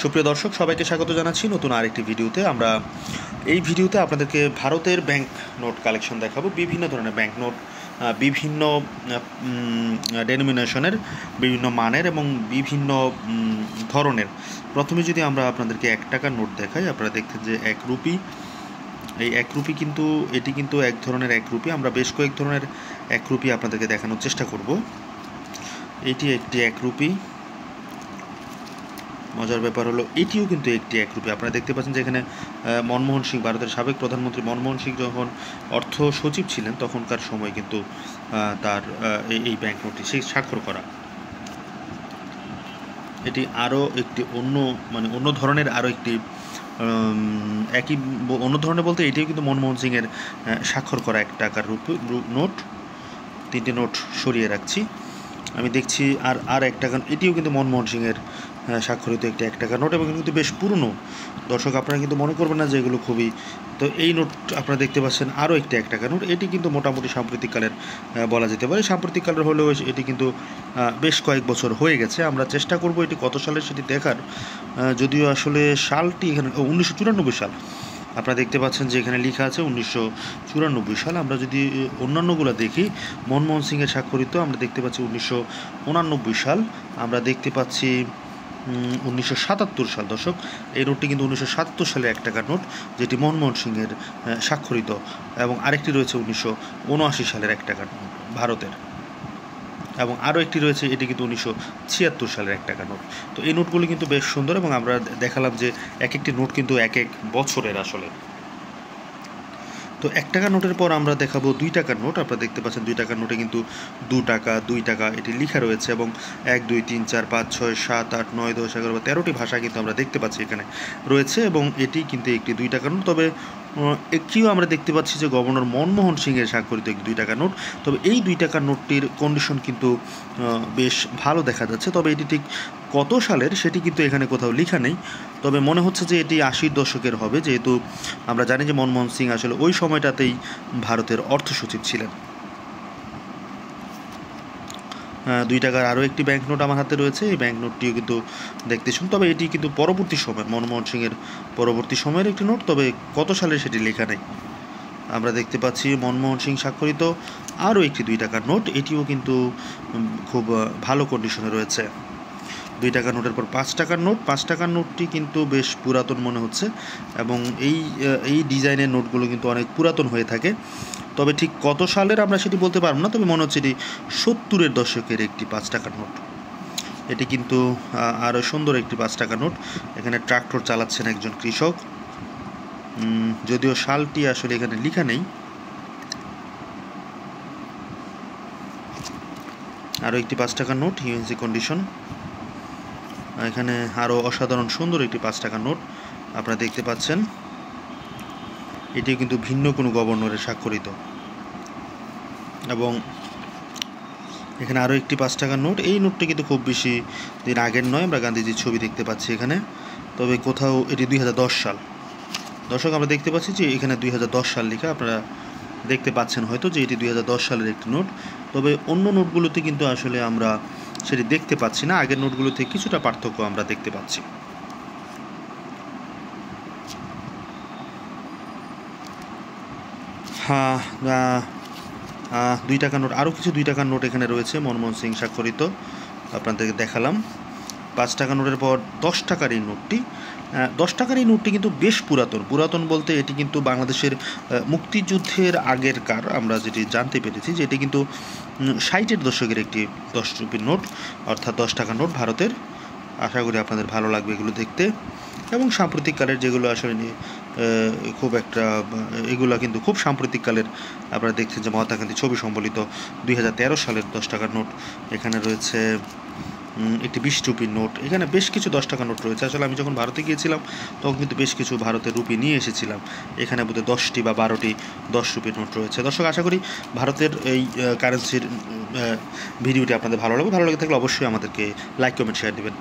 সুপ্রিয় দর্শক, সবাইকে স্বাগত জানাচ্ছি নতুন আরেকটি ভিডিওতে। আমরা এই ভিডিওতে আপনাদেরকে ভারতের ব্যাংক নোট কালেকশন দেখাবো। বিভিন্ন ধরনের ব্যাংক নোট, বিভিন্ন ডেনোমিনেশনের, বিভিন্ন মানের এবং বিভিন্ন ধরনের। প্রথমে যদি আমরা আপনাদেরকে 1 টাকার নোট দেখাই, আপনারা দেখতেন যে 1 রুপি। এই 1 রুপি কিন্তু এটি কিন্তু এক ধরনের 1 রুপি। আমরা বেশ কয়েক ধরনের 1 রুপি আপনাদেরকে দেখানোর চেষ্টা করব। এটি একটি 1 রুপি। মজার ব্যাপার হলো এটিও কিন্তু একটি 1 রুপি। আপনারা দেখতে পাচ্ছেন যে এখানে মনমোহন সিং, ভারতের সাবেক প্রধানমন্ত্রী মনমোহন সিং যখন অর্থ সচিব ছিলেন তখনকার সময় কিন্তু তার এই ব্যাংক নোটটি স্বাক্ষর করা। এটি আরও একটি অন্য ধরনের আরও একটি একই অন্য ধরনের বলতে এটিও কিন্তু মনমোহন সিংয়ের স্বাক্ষর করা 1 টাকার নোট। 3টি নোট সরিয়ে রাখছি, আমি দেখছি। আর 1 টাকা, এটিও কিন্তু মনমোহন সিংয়ের স্বাক্ষরিত একটি 1 টাকার নোট এবং কিন্তু বেশ পুরনো। দর্শক, আপনারা কিন্তু মনে করবেন না যে এগুলো খুবই। তো এই নোট আপনারা দেখতে পাচ্ছেন আরও একটি 1 টাকার নোট। এটি কিন্তু মোটামুটি সাম্প্রতিককালের বলা যেতে পারে। সাম্প্রতিককালের হলেও এটি কিন্তু বেশ কয়েক বছর হয়ে গেছে। আমরা চেষ্টা করব এটি কত সালের সেটি দেখার, যদিও আসলে সালটি এখানে 1994 সাল। আপনারা দেখতে পাচ্ছেন যে এখানে লেখা আছে 1994 সাল। আমরা যদি অন্যান্যগুলো দেখি, মনমোহন সিংয়ের স্বাক্ষরিত আমরা দেখতে পাচ্ছি 1989 সাল। আমরা দেখতে পাচ্ছি 1977 সাল। দর্শক, এই নোটটি কিন্তু 1977 সালের 1 টাকার নোট, যেটি মনমোহন সিংয়ের স্বাক্ষরিত। এবং আরেকটি রয়েছে 1979 সালের 1 টাকার নোট ভারতের। এবং আরও একটি রয়েছে, এটি কিন্তু 1976 সালের 1 টাকার নোট। তো এই নোটগুলি কিন্তু বেশ সুন্দর এবং আমরা দেখালাম যে এক একটি নোট কিন্তু এক এক বছরের আসলে। তো 1 টাকার নোটের পর আমরা দেখাবো 2 টাকার নোট। আপনারা দেখতে পাচ্ছেন 2 টাকার নোটে কিন্তু 2 টাকা এটি লেখা রয়েছে এবং 1 2 3 4 5 6 7 8 9 10 11 বা 13টি ভাষা কিন্তু আমরা দেখতে পাচ্ছি এখানে রয়েছে এবং এটি কিন্তু একটি 2 টাকার নোট। তবে একটিও আমরা দেখতে পাচ্ছি যে গভর্নর মনমোহন সিংয়ের স্বাক্ষরিত একটি 2 টাকার নোট। তবে এই 2 টাকার নোটটির কন্ডিশন কিন্তু বেশ ভালো দেখা যাচ্ছে। তবে এটি ঠিক কত সালের সেটি কিন্তু এখানে কোথাও লেখা নেই। তবে মনে হচ্ছে যে এটি 80-র দশকের হবে, যেহেতু আমরা জানি যে মনমোহন সিং আসলে ওই সময়টাতেই ভারতের অর্থ সচিব ছিলেন। 2 টাকার আরও একটি ব্যাংক নোট আমার হাতে রয়েছে। এই ব্যাংক নোটটিও কিন্তু দেখতে শুন, তবে এটি কিন্তু পরবর্তী সময় মনমোহন সিংয়ের পরবর্তী সময়ের একটি নোট। তবে কত সালে সেটি লেখা নেই। আমরা দেখতে পাচ্ছি মনমোহন সিং স্বাক্ষরিত আরও একটি 2 টাকার নোট। এটিও কিন্তু খুব ভালো কন্ডিশনে রয়েছে। 2 টাকার নোটের পর 5 টাকার নোট। 5 টাকার নোটটি কিন্তু বেশ পুরাতন মনে হচ্ছে এবং এই ডিজাইনের নোটগুলো কিন্তু অনেক পুরাতন হয়ে থাকে। তবে ঠিক কত সালের আমরা সেটি বলতে পারবো না। তবে মনে হচ্ছে এটি 70-এর দশকের একটি 5 টাকার নোট। এটি কিন্তু আরও সুন্দর একটি 5 টাকার নোট। এখানে ট্রাক্টর চালাচ্ছেন একজন কৃষক, যদিও সালটি আসলে এখানে লেখা নেই। আরও একটি 5 টাকার নোট, ইউএনসি কন্ডিশন। এখানে আরও অসাধারণ সুন্দর একটি 5 টাকার নোট আপনারা দেখতে পাচ্ছেন। এটিও কিন্তু ভিন্ন কোনো গভর্নরের স্বাক্ষরিত। এবং এখানে আরও একটি 5 টাকার নোট। এই নোটটি কিন্তু খুব বেশি দিন আগের নয়। আমরা গান্ধীজির ছবি দেখতে পাচ্ছি এখানে। তবে কোথাও এটি 2010 সাল। দর্শক, আমরা দেখতে পাচ্ছি যে এখানে 2010 সাল লেখা। আপনারা দেখতে পাচ্ছেন হয়তো যে এটি 2010 সালের একটি নোট। তবে অন্য নোটগুলোতে কিন্তু আসলে আমরা সেটি দেখতে পাচ্ছি না। আগের নোটগুলোতে কিছুটা পার্থক্য আমরা দেখতে পাচ্ছি। হ্যাঁ, 2 টাকার নোট, আরও কিছু 2 টাকার নোট এখানে রয়েছে মনমোহন সিং স্বাক্ষরিত, আপনাদেরকে দেখালাম। 5 টাকা নোটের পর 10 টাকার এই নোটটি। 10 টাকার এই নোটটি কিন্তু বেশ পুরাতন বলতে এটি কিন্তু বাংলাদেশের মুক্তিযুদ্ধের আগেরকার। আমরা যেটি জানতে পেরেছি যে এটি কিন্তু 60-এর দশকের একটি 10 রুপির নোট, অর্থাৎ 10 টাকার নোট ভারতের। আশা করি আপনাদের ভালো লাগবে এগুলো দেখতে। এবং সাম্প্রতিককালের যেগুলো আসলে খুব একটা, এগুলো কিন্তু খুব সাম্প্রতিককালের। আপনারা দেখছেন যে মহাত্মা গান্ধী ছবি সম্বলিত 2013 সালের 10 টাকার নোট। এখানে রয়েছে একটি 20 রুপির নোট। এখানে বেশ কিছু 10 টাকার নোট রয়েছে। আসলে আমি যখন ভারতে গিয়েছিলাম তখন কিন্তু বেশ কিছু ভারতের রুপি নিয়ে এসেছিলাম। এখানে বোধহয় 10টি বা 12টি 10 রুপির নোট রয়েছে। দর্শক, আশা করি ভারতের এই কারেন্সির ভিডিওটি আপনাদের ভালো লাগবে। ভালো লেগে থাকলে অবশ্যই আমাদেরকে লাইক, কমেন্ট, শেয়ার দেবেন।